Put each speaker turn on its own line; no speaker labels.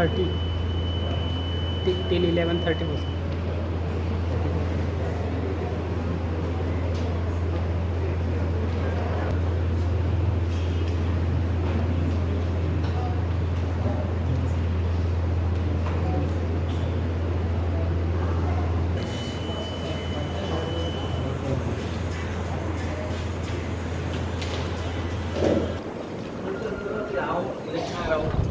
30 till 11:30%.
Hãy subscribe cho kênh Ghiền Mì Gõ để không bỏ lỡ